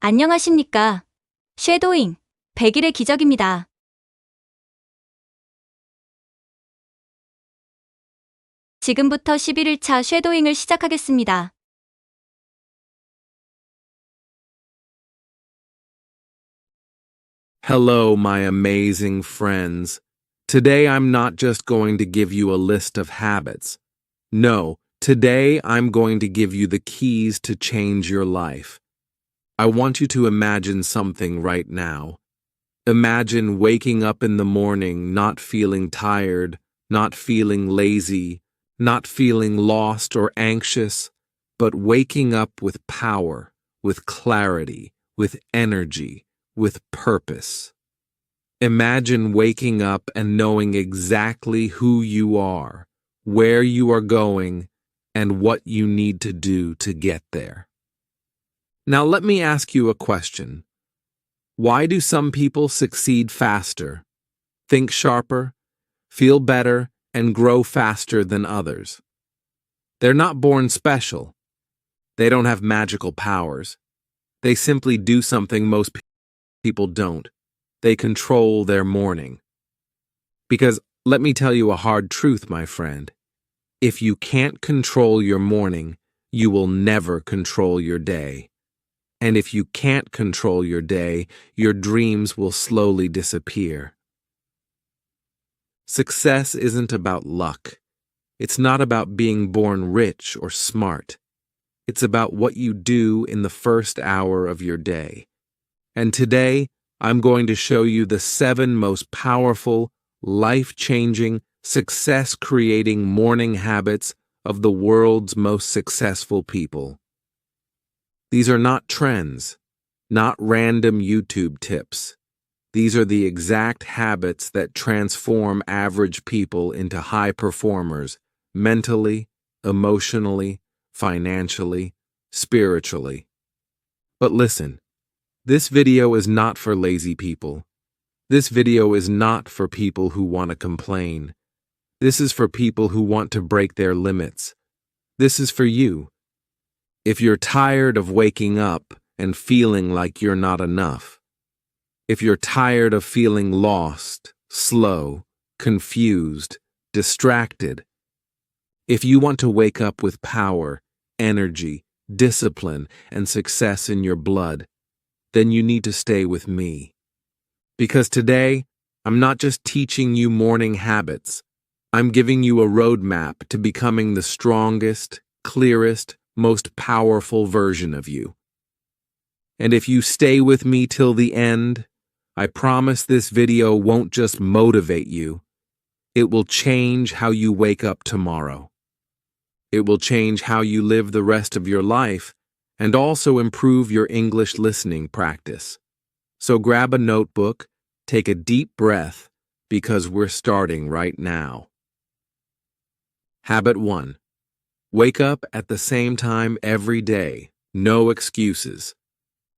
안녕하십니까. 쉐도잉, 100일의 기적입니다. 지금부터 11일차 쉐도잉을 시작하겠습니다. Hello, my amazing friends. Today I'm not just going to give you a list of habits. No, today I'm going to give you the keys to change your life. I want you to imagine something right now. Imagine waking up in the morning not feeling tired, not feeling lazy, not feeling lost or anxious, but waking up with power, with clarity, with energy, with purpose. Imagine waking up and knowing exactly who you are, where you are going, and what you need to do to get there. Now let me ask you a question. Why do some people succeed faster, think sharper, feel better, and grow faster than others? They're not born special. They don't have magical powers. They simply do something most people don't. They control their morning. Because let me tell you a hard truth, my friend. If you can't control your morning, you will never control your day. And if you can't control your day, your dreams will slowly disappear. Success isn't about luck. It's not about being born rich or smart. It's about what you do in the first hour of your day. And today, I'm going to show you the 7 most powerful, life-changing, success-creating morning habits of the world's most successful people. These are not trends, not random YouTube tips. These are the exact habits that transform average people into high performers, mentally, emotionally, financially, spiritually. But listen. This video is not for lazy people. This video is not for people who want to complain. This is for people who want to break their limits. This is for you. If you're tired of waking up and feeling like you're not enough, if you're tired of feeling lost, slow, confused, distracted, if you want to wake up with power, energy, discipline, and success in your blood, then you need to stay with me. Because today, I'm not just teaching you morning habits. I'm giving you a roadmap to becoming the strongest, clearest, most powerful version of you. And if you stay with me till the end, I promise this video won't just motivate you. It will change how you wake up tomorrow. It will change how you live the rest of your life, and also improve your English listening practice. So grab a notebook, take a deep breath, because we're starting right now. Habit 1. Wake up at the same time every day. No excuses.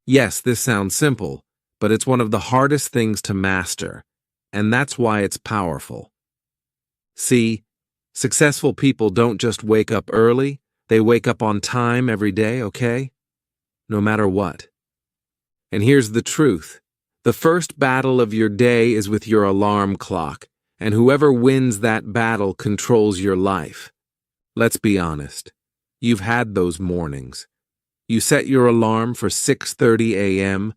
Yes, this sounds simple, but it's one of the hardest things to master, and that's why it's powerful. See, successful people don't just wake up early, they wake up on time every day, okay? No matter what. And here's the truth. The first battle of your day is with your alarm clock, and whoever wins that battle controls your life. Let's be honest. You've had those mornings. You set your alarm for 6:30 a.m.,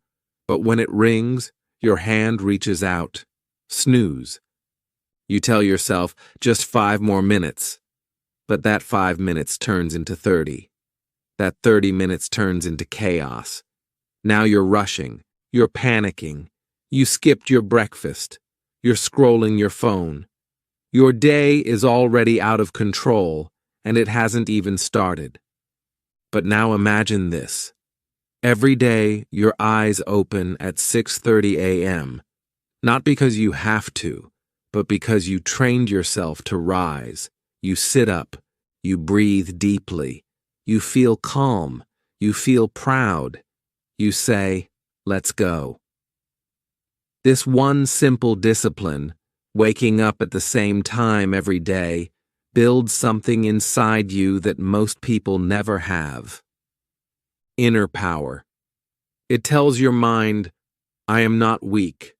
but when it rings, your hand reaches out. Snooze. You tell yourself, just 5 more minutes. But that 5 minutes turns into 30. That 30 minutes turns into chaos. Now you're rushing. You're panicking. You skipped your breakfast. You're scrolling your phone. Your day is already out of control, and it hasn't even started. But now imagine this. Every day, your eyes open at 6:30 a.m., not because you have to, but because you trained yourself to rise. You sit up. You breathe deeply. You feel calm. You feel proud. You say, let's go. This one simple discipline, waking up at the same time every day, builds something inside you that most people never have. Inner power. It tells your mind, I am not weak.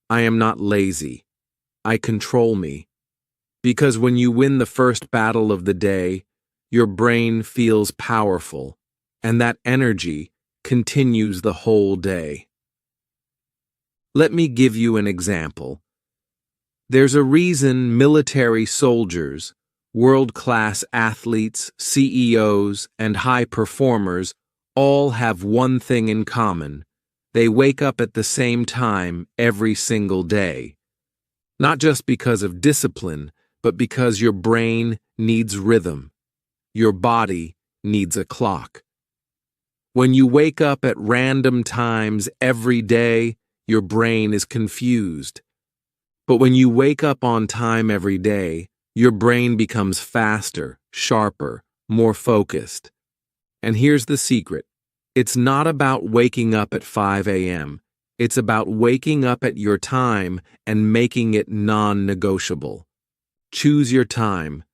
I am not lazy. I control me. Because when you win the first battle of the day, your brain feels powerful, and that energy continues the whole day. Let me give you an example. There's a reason military soldiers, world-class athletes, CEOs, and high performers all have one thing in common. They wake up at the same time every single day. Not just because of discipline, but because your brain needs rhythm. Your body needs a clock. When you wake up at random times every day, your brain is confused. But when you wake up on time every day, your brain becomes faster, sharper, more focused. And here's the secret. It's not about waking up at 5 a.m. It's about waking up at your time and making it non-negotiable. Choose your time.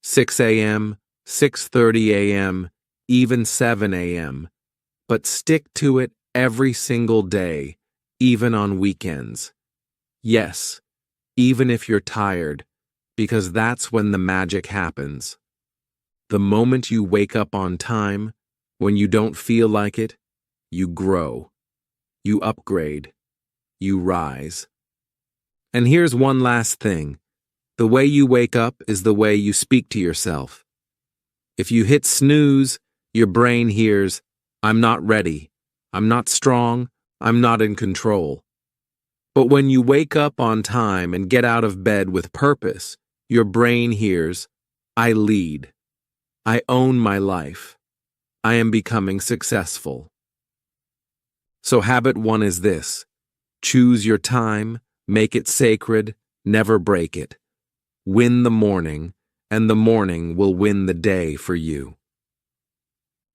6 a.m., 6:30 a.m., even 7 a.m. But stick to it every single day, even on weekends. Yes, even if you're tired, because that's when the magic happens. The moment you wake up on time, when you don't feel like it, you grow. You upgrade. You rise. And here's one last thing. The way you wake up is the way you speak to yourself. If you hit snooze, your brain hears, I'm not ready. I'm not strong. I'm not in control. But when you wake up on time and get out of bed with purpose, your brain hears, I lead. I own my life. I am becoming successful. So habit 1 is this. Choose your time, make it sacred, never break it. Win the morning, and the morning will win the day for you.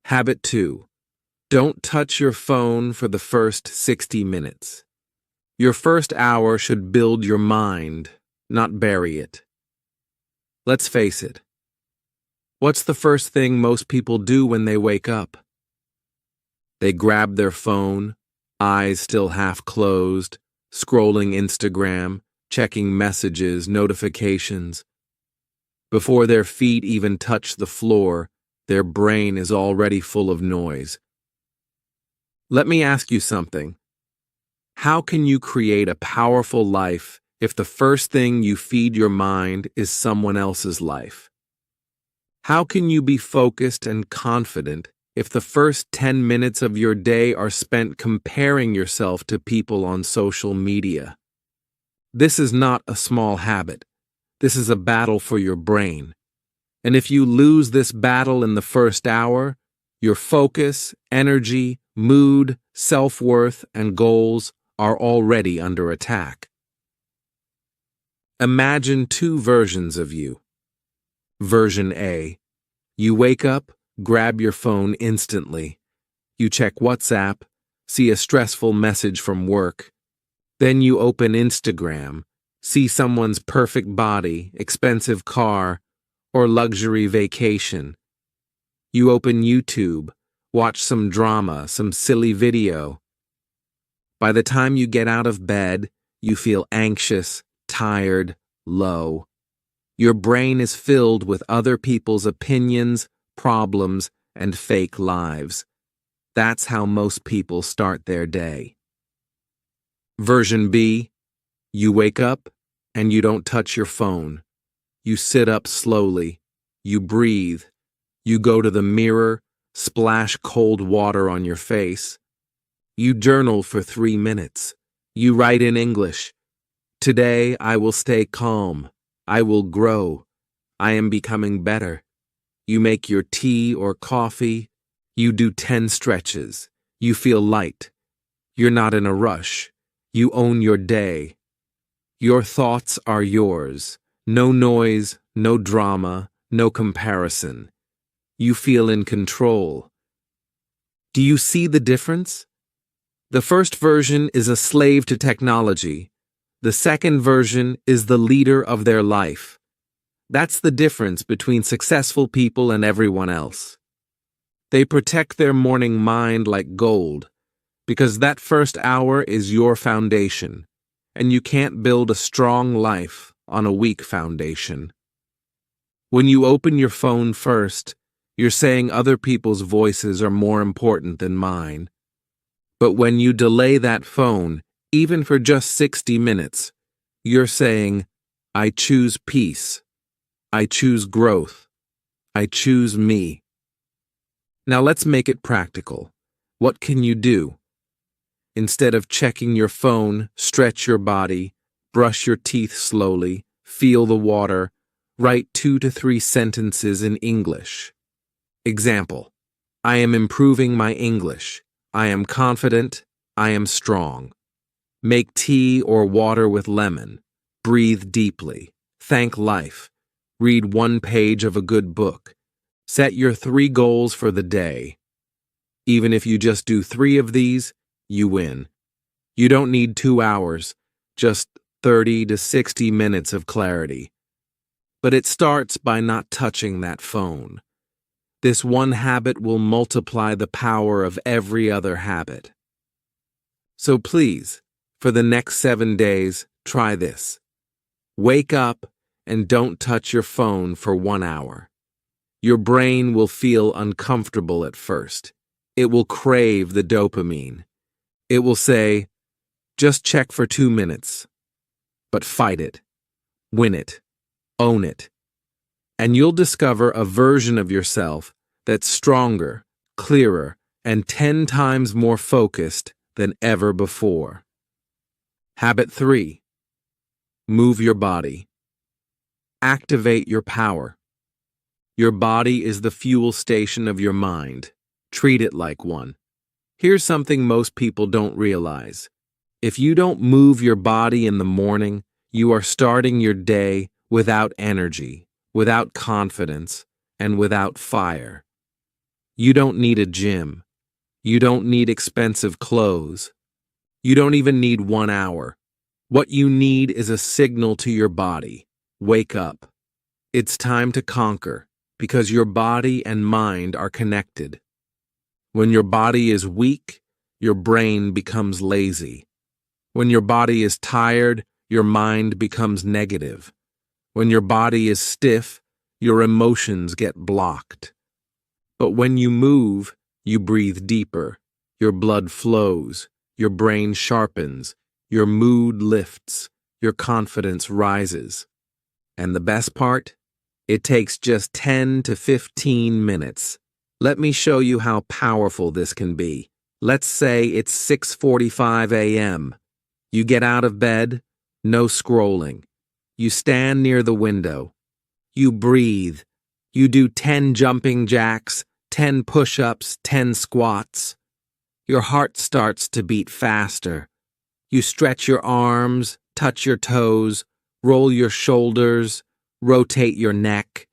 Habit 2. Don't touch your phone for the first 60 minutes. Your first hour should build your mind, not bury it. Let's face it. What's the first thing most people do when they wake up? They grab their phone, eyes still half closed, scrolling Instagram, checking messages, notifications. Before their feet even touch the floor, their brain is already full of noise. Let me ask you something. How can you create a powerful life if the first thing you feed your mind is someone else's life? How can you be focused and confident if the first 10 minutes of your day are spent comparing yourself to people on social media? This is not a small habit. This is a battle for your brain. And if you lose this battle in the first hour, your focus, energy, mood, self-worth, and goals are already under attack. Imagine 2 versions of you. Version A. You wake up, grab your phone instantly. You check WhatsApp, see a stressful message from work. Then you open Instagram, see someone's perfect body, expensive car, or luxury vacation. You open YouTube, watch some drama, some silly video. By the time you get out of bed, you feel anxious, tired, low. Your brain is filled with other people's opinions, problems, and fake lives. That's how most people start their day. Version B. You wake up and you don't touch your phone. You sit up slowly. You breathe. You go to the mirror, splash cold water on your face. You journal for 3 minutes. You write in English. Today I will stay calm. I will grow. I am becoming better. You make your tea or coffee. You do 10 stretches. You feel light. You're not in a rush. You own your day. Your thoughts are yours. No noise, no drama, no comparison. You feel in control. Do you see the difference? The first version is a slave to technology. The second version is the leader of their life. That's the difference between successful people and everyone else. They protect their morning mind like gold. because that first hour is your foundation, and you can't build a strong life on a weak foundation. When you open your phone first, you're saying other people's voices are more important than mine. But when you delay that phone, even for just 60 minutes, you're saying, I choose peace. I choose growth. I choose me. Now let's make it practical. What can you do? Instead of checking your phone, stretch your body, brush your teeth slowly, feel the water, write 2 to 3 sentences in English. Example: I am improving my English. I am confident. I am strong. Make tea or water with lemon. Breathe deeply. Thank life. Read 1 page of a good book. Set your 3 goals for the day. Even if you just do 3 of these, you win. You don't need 2 hours, just 30 to 60 minutes of clarity. But it starts by not touching that phone. This one habit will multiply the power of every other habit. So please, for the next 7 days, try this. Wake up and don't touch your phone for 1 hour. Your brain will feel uncomfortable at first. It will crave the dopamine. It will say, just check for 2 minutes. But fight it. Win it. Own it. And you'll discover a version of yourself that's stronger, clearer, and 10 times more focused than ever before. Habit 3. Move your body. Activate your power. Your body is the fuel station of your mind. Treat it like one. Here's something most people don't realize. If you don't move your body in the morning, you are starting your day without energy, without confidence, and without fire. You don't need a gym. You don't need expensive clothes. You don't even need 1 hour. What you need is a signal to your body. Wake up. It's time to conquer, because your body and mind are connected. When your body is weak, your brain becomes lazy. When your body is tired, your mind becomes negative. When your body is stiff, your emotions get blocked. But when you move, you breathe deeper. Your blood flows. Your brain sharpens. Your mood lifts. Your confidence rises. And the best part? It takes just 10 to 15 minutes. Let me show you how powerful this can be. Let's say it's 6:45 a.m. You get out of bed, no scrolling. You stand near the window. You breathe. You do 10 jumping jacks, 10 push-ups, 10 squats. Your heart starts to beat faster. You stretch your arms, touch your toes, roll your shoulders, rotate your neck.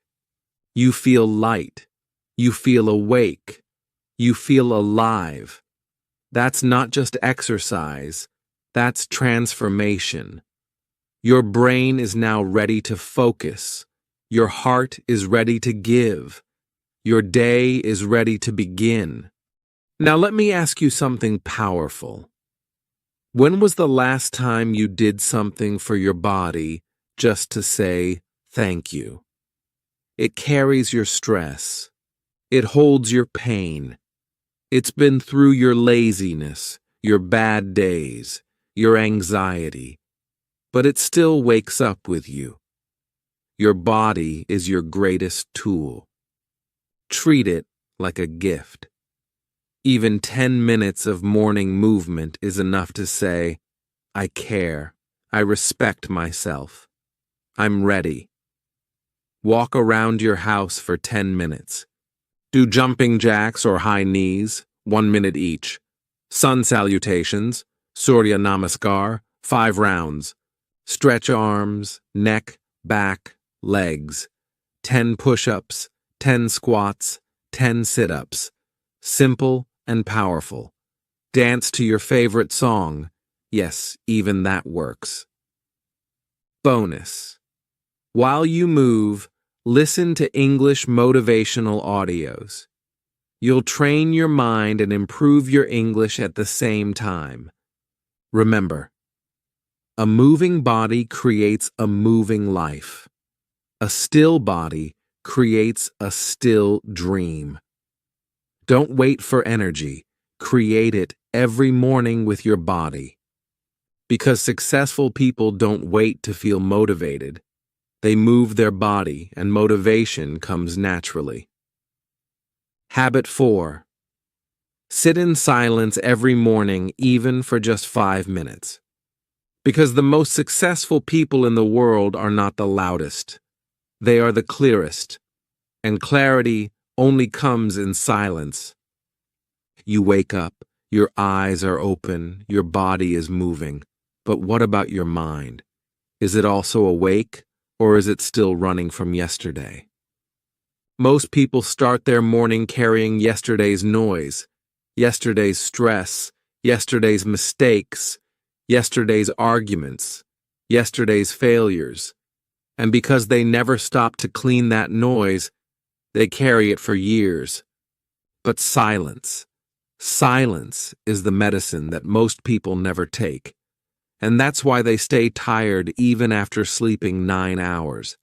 You feel light. You feel awake. You feel alive. That's not just exercise. That's transformation. Your brain is now ready to focus. Your heart is ready to give. Your day is ready to begin. Now let me ask you something powerful. When was the last time you did something for your body just to say thank you? It carries your stress. It holds your pain. It's been through your laziness, your bad days, your anxiety, but it still wakes up with you. Your body is your greatest tool. Treat it like a gift. Even 10 minutes of morning movement is enough to say, I care. I respect myself. I'm ready. Walk around your house for 10 minutes. Do jumping jacks or high knees, 1 minute each. Sun salutations, Surya Namaskar, 5 rounds. Stretch arms, neck, back, legs. 10 push-ups, 10 squats, 10 sit-ups. Simple and powerful. Dance to your favorite song. Yes, even that works. Bonus. While you move, listen to English motivational audios. You'll train your mind and improve your English at the same time. Remember, a moving body creates a moving life. A still body creates a still dream. Don't wait for energy. Create it every morning with your body. Because successful people don't wait to feel motivated. They move their body, and motivation comes naturally. Habit 4. Sit in silence every morning, even for just 5 minutes. Because the most successful people in the world are not the loudest. They are the clearest. And clarity only comes in silence. You wake up, your eyes are open, your body is moving. But what about your mind? Is it also awake, or is it still running from yesterday? Most people start their morning carrying yesterday's noise, yesterday's stress, yesterday's mistakes, yesterday's arguments, yesterday's failures. And because they never stop to clean that noise, they carry it for years. But silence is the medicine that most people never take. And that's why they stay tired even after sleeping 9 hours.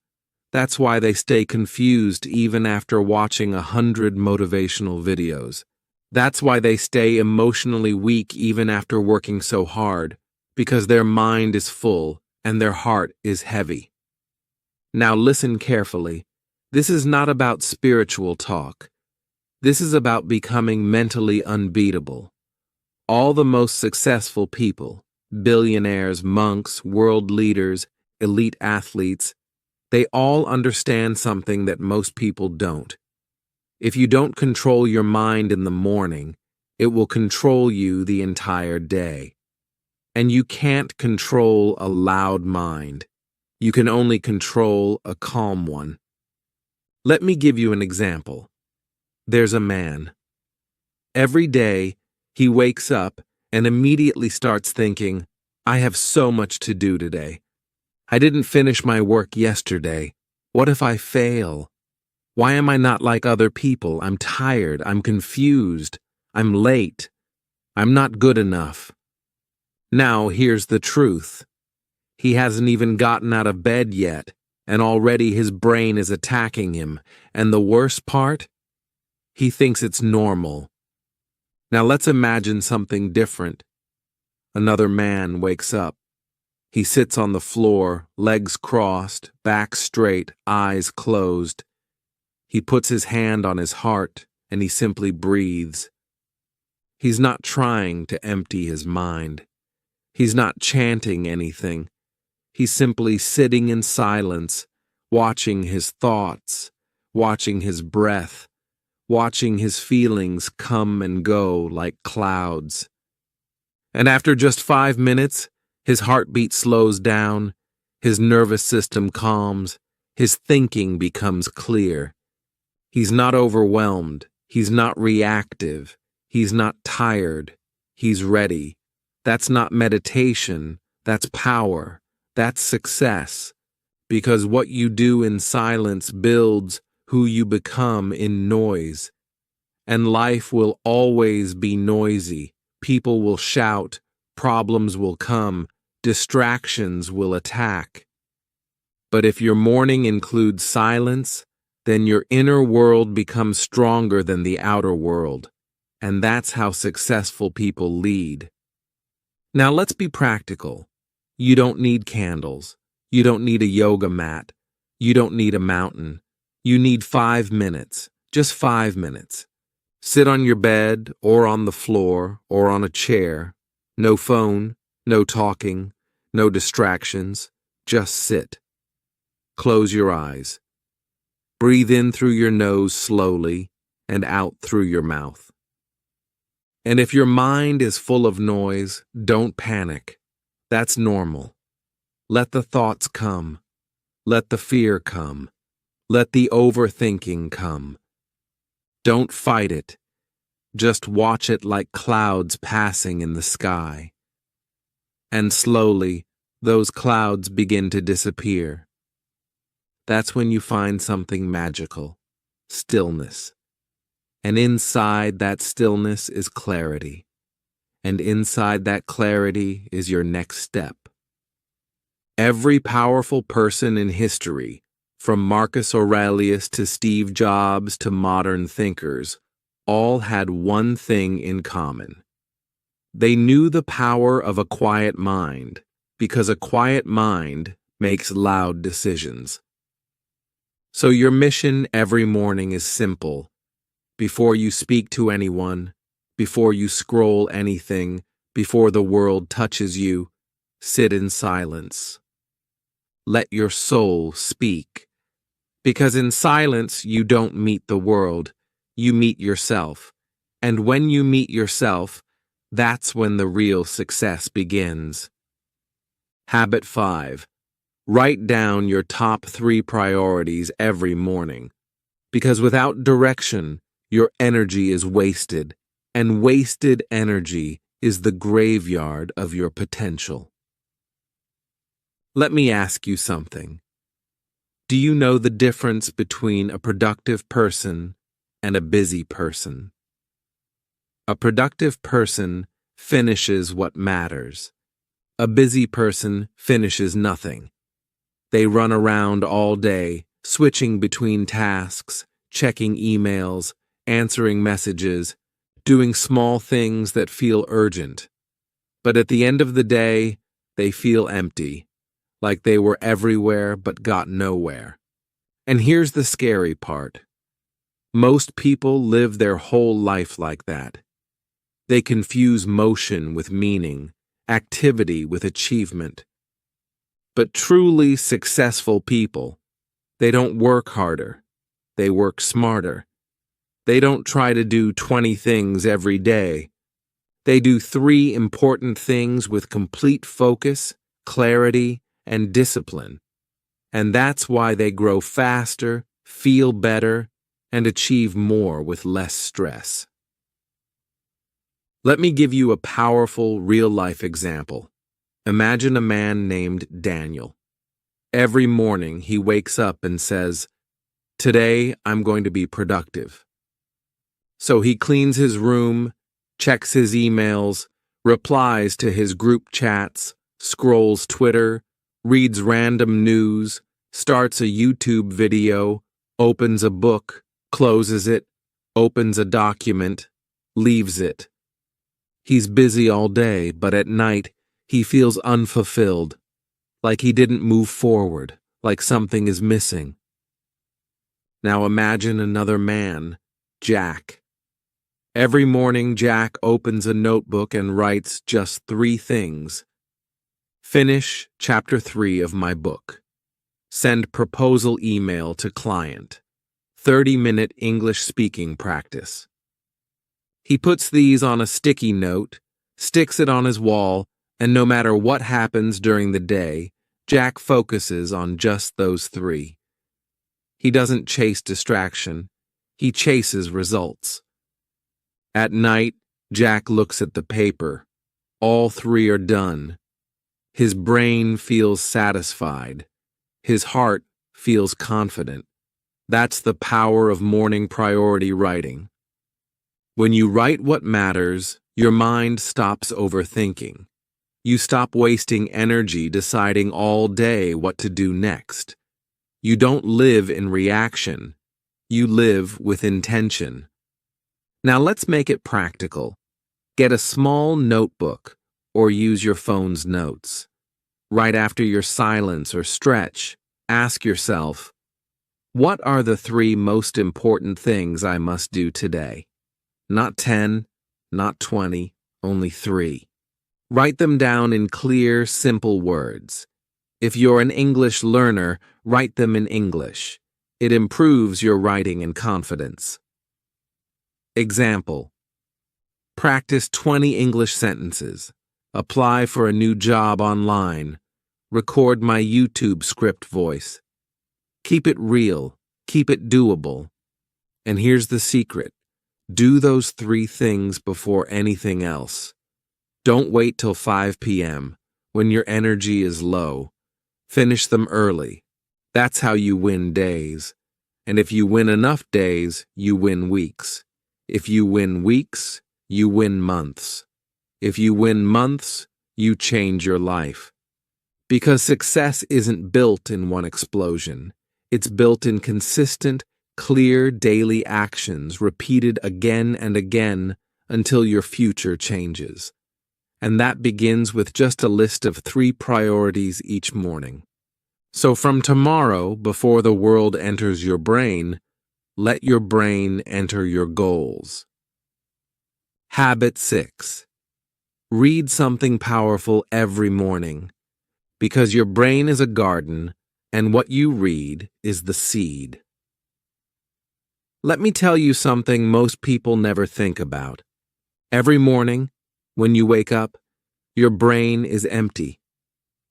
That's why they stay confused even after watching 100 motivational videos. That's why they stay emotionally weak even after working so hard, because their mind is full and their heart is heavy. Now listen carefully. This is not about spiritual talk. This is about becoming mentally unbeatable. All the most successful people, billionaires, monks, world leaders, elite athletes, they all understand something that most people don't. If you don't control your mind in the morning, it will control you the entire day. And you can't control a loud mind. You can only control a calm one. Let me give you an example. There's a man. Every day, he wakes up and immediately starts thinking, I have so much to do today. I didn't finish my work yesterday. What if I fail? Why am I not like other people? I'm tired. I'm confused. I'm late. I'm not good enough. Now, here's the truth. He hasn't even gotten out of bed yet, and already his brain is attacking him. And the worst part? He thinks it's normal. Now let's imagine something different. Another man wakes up. He sits on the floor, legs crossed, back straight, eyes closed. He puts his hand on his heart, and he simply breathes. He's not trying to empty his mind. He's not chanting anything. He's simply sitting in silence, watching his thoughts, watching his breath, watching his feelings come and go like clouds. And after just 5 minutes, his heartbeat slows down, his nervous system calms, his thinking becomes clear. He's not overwhelmed, he's not reactive, he's not tired, he's ready. That's not meditation, that's power, that's success. Because what you do in silence builds who you become in noise. And life will always be noisy. People will shout, problems will come, distractions will attack. But if your morning includes silence, then your inner world becomes stronger than the outer world. And that's how successful people lead. Now let's be practical. You don't need candles. You don't need a yoga mat. You don't need a mountain. You need 5 minutes, just 5 minutes. Sit on your bed or on the floor or on a chair. No phone, no talking, no distractions. Just sit. Close your eyes. Breathe in through your nose slowly and out through your mouth. And if your mind is full of noise, don't panic. That's normal. Let the thoughts come. Let the fear come. Let the overthinking come. Don't fight it. Just watch it like clouds passing in the sky. And slowly, those clouds begin to disappear. That's when you find something magical. Stillness. And inside that stillness is clarity. And inside that clarity is your next step. Every powerful person in history, from Marcus Aurelius to Steve Jobs to modern thinkers, all had one thing in common. They knew the power of a quiet mind, because a quiet mind makes loud decisions. So your mission every morning is simple. Before you speak to anyone, before you scroll anything, before the world touches you, sit in silence. Let your soul speak. Because in silence you don't meet the world, you meet yourself. And when you meet yourself, that's when the real success begins. Habit 5. Write down your top 3 priorities every morning. Because without direction, your energy is wasted, and wasted energy is the graveyard of your potential. Let me ask you something. Do you know the difference between a productive person and a busy person? A productive person finishes what matters. A busy person finishes nothing. They run around all day, switching between tasks, checking emails, answering messages, doing small things that feel urgent. But at the end of the day, they feel empty, like they were everywhere but got nowhere. And here's the scary part. Most people live their whole life like that. They confuse motion with meaning, activity with achievement. But truly successful people, they don't work harder, they work smarter. They don't try to do 20 things every day. They do 3 important things with complete focus, clarity, and discipline. And that's why they grow faster, feel better, and achieve more with less stress. Let me give you a powerful, real-life example. Imagine a man named Daniel. Every morning he wakes up and says, "Today I'm going to be productive." So he cleans his room, checks his emails, replies to his group chats, scrolls Twitter, reads random news, starts a YouTube video, opens a book, closes it, opens a document, leaves it. He's busy all day, but at night he feels unfulfilled, like he didn't move forward, like something is missing. Now imagine another man, Jack. Every morning, Jack opens a notebook and writes just 3 things. Finish chapter 3 of my book. Send proposal email to client. 30-minute English speaking practice. He puts these on a sticky note, sticks it on his wall, and no matter what happens during the day, Jack focuses on just those 3. He doesn't chase distraction. He chases results. At night, Jack looks at the paper. All 3 are done. His brain feels satisfied. His heart feels confident. That's the power of morning priority writing. When you write what matters, your mind stops overthinking. You stop wasting energy deciding all day what to do next. You don't live in reaction. You live with intention. Now let's make it practical. Get a small notebook or use your phone's notes. Right after your silence or stretch, ask yourself, what are the 3 most important things I must do today? Not 10, not 20, only 3. Write them down in clear, simple words. If you're an English learner, write them in English. It improves your writing and confidence. Example. Practice 20 English sentences. Apply for a new job online. Record my YouTube script voice. Keep it real. Keep it doable. And here's the secret. Do those 3 things before anything else. Don't wait till 5 p.m. when your energy is low. Finish them early. That's how you win days. And if you win enough days, you win weeks. If you win weeks, you win months. If you win months, you change your life. Because success isn't built in one explosion. It's built in consistent, clear daily actions repeated again and again until your future changes. And that begins with just a list of 3 priorities each morning. So from tomorrow, before the world enters your brain, let your brain enter your goals. Habit 6. Read something powerful every morning. Because your brain is a garden, and what you read is the seed. Let me tell you something most people never think about. Every morning, when you wake up, your brain is empty,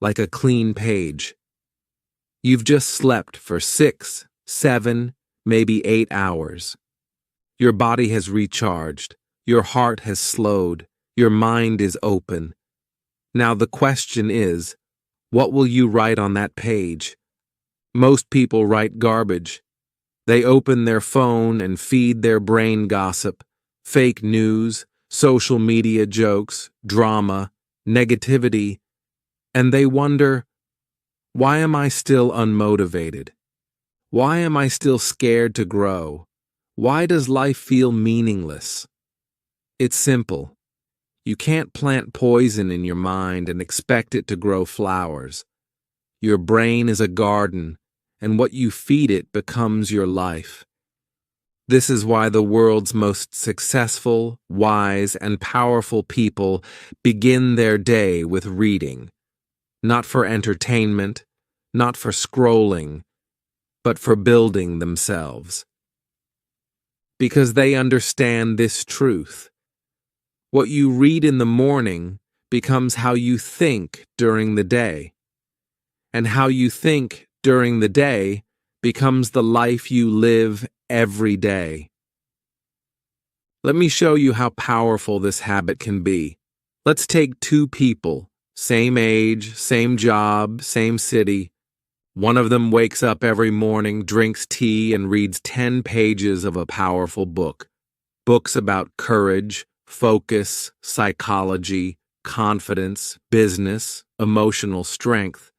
like a clean page. You've just slept for 6, 7, maybe 8 hours. Your body has recharged, your heart has slowed, your mind is open. Now the question is, what will you write on that page? Most people write garbage. They open their phone and feed their brain gossip, fake news, social media jokes, drama, negativity, and they wonder, why am I still unmotivated? Why am I still scared to grow? Why does life feel meaningless? It's simple. You can't plant poison in your mind and expect it to grow flowers. Your brain is a garden, and what you feed it becomes your life. This is why the world's most successful, wise, and powerful people begin their day with reading. Not for entertainment, not for scrolling, but for building themselves. Because they understand this truth. What you read in the morning becomes how you think during the day. And how you think during the day becomes the life you live every day. Let me show you how powerful this habit can be. Let's take 2 people, same age, same job, same city. One of them wakes up every morning, drinks tea, and reads 10 pages of a powerful book. Books about courage, focus, psychology, confidence, business, emotional strength.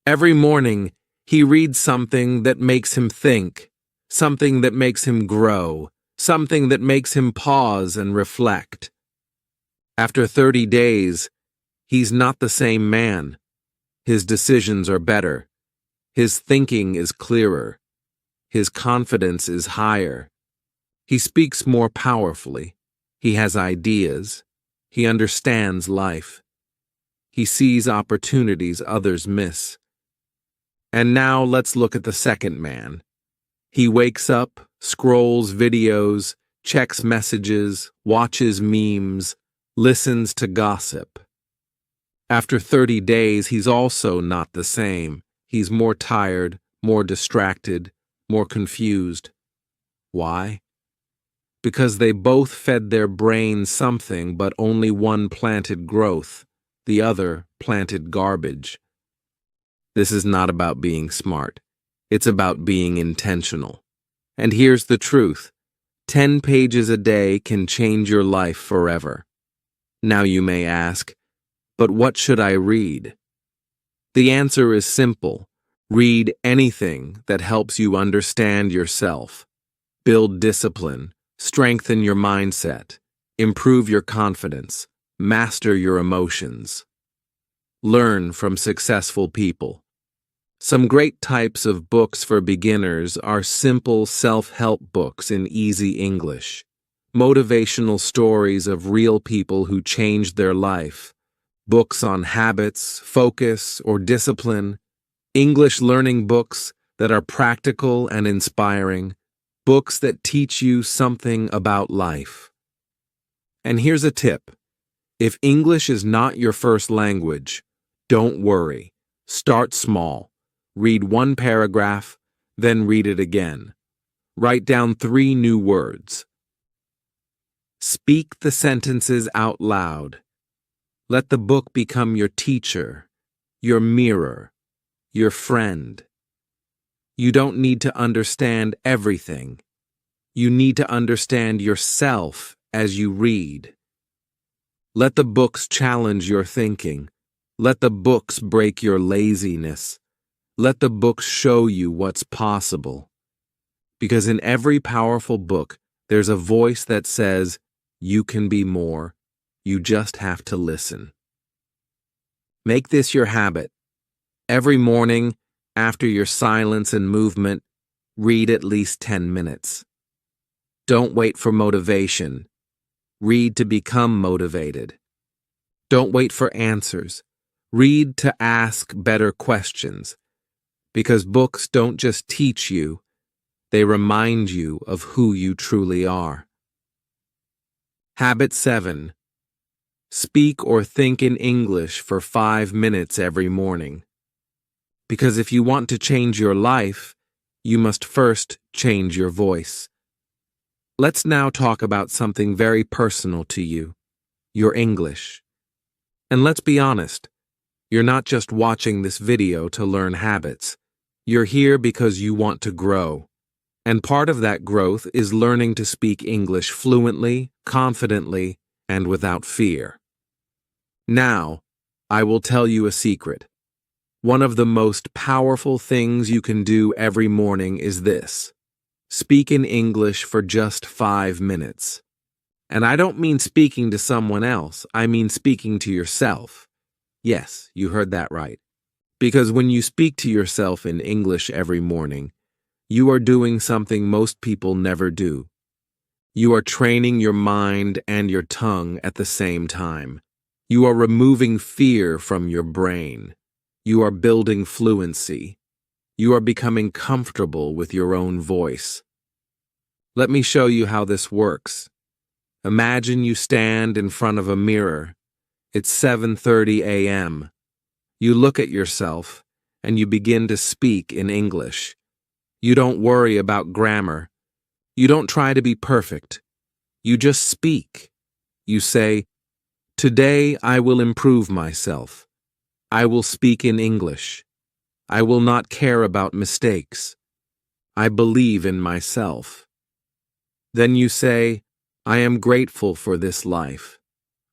Every morning, he reads something that makes him think, something that makes him grow, something that makes him pause and reflect. After 30 days, he's not the same man. His decisions are better. His thinking is clearer. His confidence is higher. He speaks more powerfully. He has ideas. He understands life. He sees opportunities others miss. And now let's look at the second man. He wakes up, scrolls videos, checks messages, watches memes, listens to gossip. After 30 days, he's also not the same. He's more tired, more distracted, more confused. Why? Because they both fed their brain something, but only one planted growth, the other planted garbage. This is not about being smart. It's about being intentional. And here's the truth. 10 pages a day can change your life forever. Now you may ask, but what should I read? The answer is simple. Read anything that helps you understand yourself, build discipline, strengthen your mindset, improve your confidence, master your emotions. Learn from successful people. Some great types of books for beginners are simple self-help books in easy English, motivational stories of real people who changed their life, books on habits, focus, or discipline, English learning books that are practical and inspiring, books that teach you something about life. And here's a tip. If English is not your first language, don't worry. Start small. Read 1 paragraph, then read it again. Write down 3 new words. Speak the sentences out loud. Let the book become your teacher, your mirror, your friend. You don't need to understand everything. You need to understand yourself as you read. Let the books challenge your thinking. Let the books break your laziness. Let the books show you what's possible. Because in every powerful book, there's a voice that says, you can be more. You just have to listen. Make this your habit. Every morning, after your silence and movement, read at least 10 minutes. Don't wait for motivation. Read to become motivated. Don't wait for answers. Read to ask better questions. Because books don't just teach you, they remind you of who you truly are. Habit 7. Speak or think in English for 5 minutes every morning. Because if you want to change your life, you must first change your voice. Let's now talk about something very personal to you, your English. And let's be honest, you're not just watching this video to learn habits. You're here because you want to grow. And part of that growth is learning to speak English fluently, confidently, and without fear. Now, I will tell you a secret. One of the most powerful things you can do every morning is this. Speak in English for just 5 minutes. And I don't mean speaking to someone else, I mean speaking to yourself. Yes, you heard that right. Because when you speak to yourself in English every morning, you are doing something most people never do. You are training your mind and your tongue at the same time. You are removing fear from your brain. You are building fluency. You are becoming comfortable with your own voice. Let me show you how this works. Imagine you stand in front of a mirror. It's 7:30 a.m. You look at yourself and you begin to speak in English. You don't worry about grammar. You don't try to be perfect. You just speak. You say, "Today I will improve myself. I will speak in English. I will not care about mistakes. I believe in myself." Then you say, "I am grateful for this life.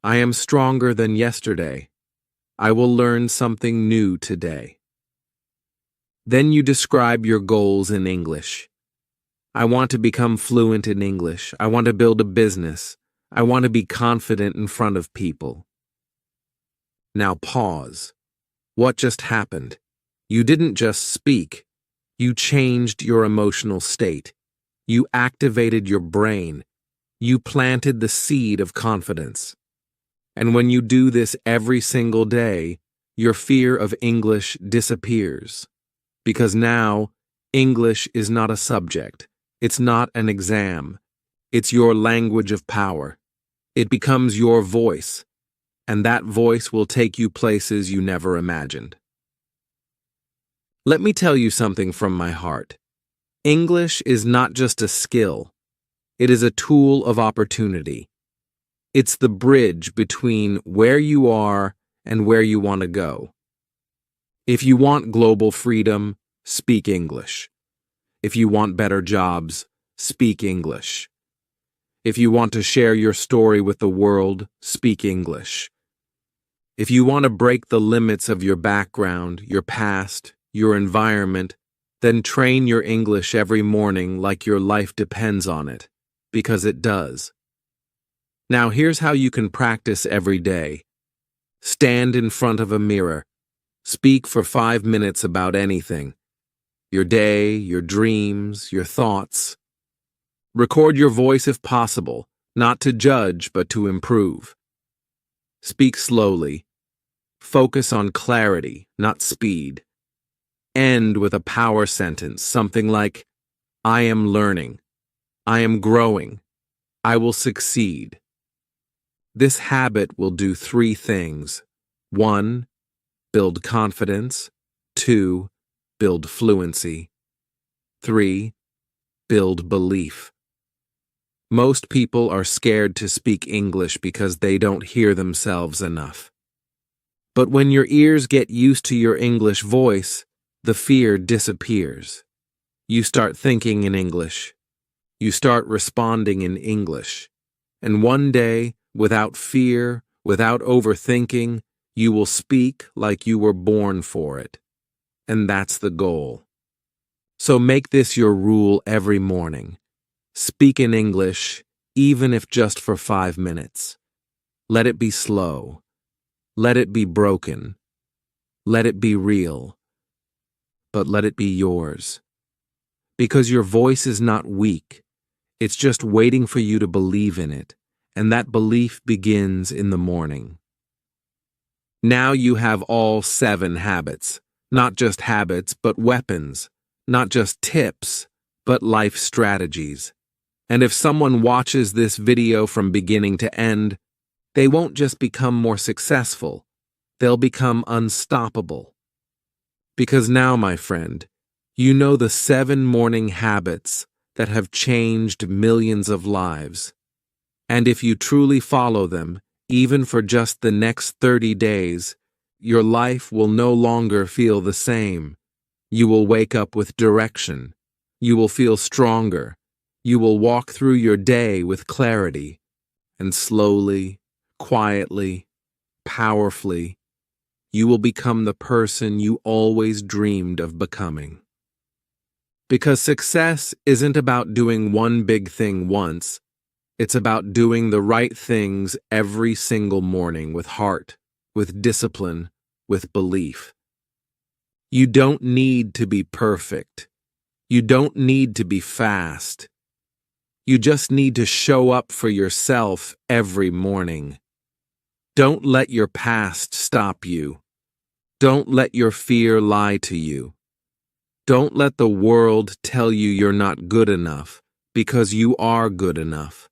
I am stronger than yesterday. I will learn something new today." Then you describe your goals in English. I want to become fluent in English. I want to build a business. I want to be confident in front of people. Now pause. What just happened? You didn't just speak. You changed your emotional state. You activated your brain. You planted the seed of confidence. And when you do this every single day, your fear of English disappears. Because now, English is not a subject. It's not an exam. It's your language of power. It becomes your voice, and that voice will take you places you never imagined. Let me tell you something from my heart. English is not just a skill. It is a tool of opportunity. It's the bridge between where you are and where you want to go. If you want global freedom, speak English. If you want better jobs, speak English. If you want to share your story with the world, speak English. If you want to break the limits of your background, your past, your environment, then train your English every morning like your life depends on it, because it does. Now here's how you can practice every day. Stand in front of a mirror. Speak for 5 minutes about anything. Your day, your dreams, your thoughts. Record your voice if possible, not to judge but to improve. Speak slowly. Focus on clarity, not speed. End with a power sentence, something like, "I am learning. I am growing. I will succeed." This habit will do 3 things. 1. Build confidence. 2. Build fluency. 3. Build belief. Most people are scared to speak English because they don't hear themselves enough. But when your ears get used to your English voice, the fear disappears. You start thinking in English. You start responding in English. And one day, without fear, without overthinking, you will speak like you were born for it. And that's the goal. So make this your rule every morning. Speak in English, even if just for 5 minutes. Let it be slow. Let it be broken. Let it be real. But let it be yours. Because your voice is not weak. It's just waiting for you to believe in it, and that belief begins in the morning. Now you have all 7 habits. Not just habits, but weapons. Not just tips, but life strategies. And if someone watches this video from beginning to end, they won't just become more successful, they'll become unstoppable. Because now, my friend, you know the 7 morning habits that have changed millions of lives. And if you truly follow them, even for just the next 30 days, your life will no longer feel the same. You will wake up with direction. You will feel stronger. You will walk through your day with clarity. And slowly, quietly, powerfully, you will become the person you always dreamed of becoming. Because success isn't about doing one big thing once. It's about doing the right things every single morning with heart, with discipline, with belief. You don't need to be perfect. You don't need to be fast. You just need to show up for yourself every morning. Don't let your past stop you. Don't let your fear lie to you. Don't let the world tell you you're not good enough, because you are good enough.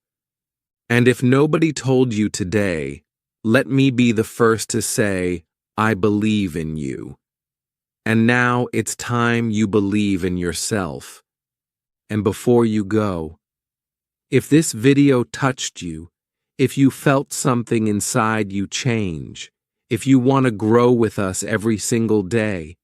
And if nobody told you today, let me be the first to say, I believe in you. And now it's time you believe in yourself. And before you go, if this video touched you, if you felt something inside you change, if you want to grow with us every single day,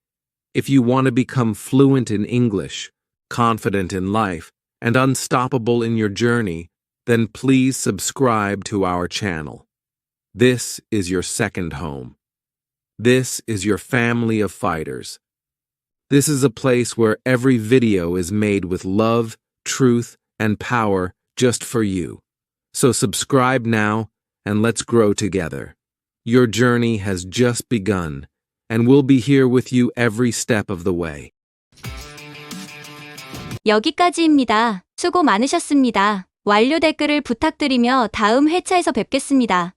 if you want to become fluent in English, confident in life, and unstoppable in your journey, then please subscribe to our channel. This is your second home. This is your family of fighters. This is a place where every video is made with love, truth, and power just for you. So subscribe now and let's grow together. Your journey has just begun, and we'll be here with you every step of the way. 여기까지입니다. 수고 많으셨습니다. 완료 댓글을 부탁드리며 다음 회차에서 뵙겠습니다.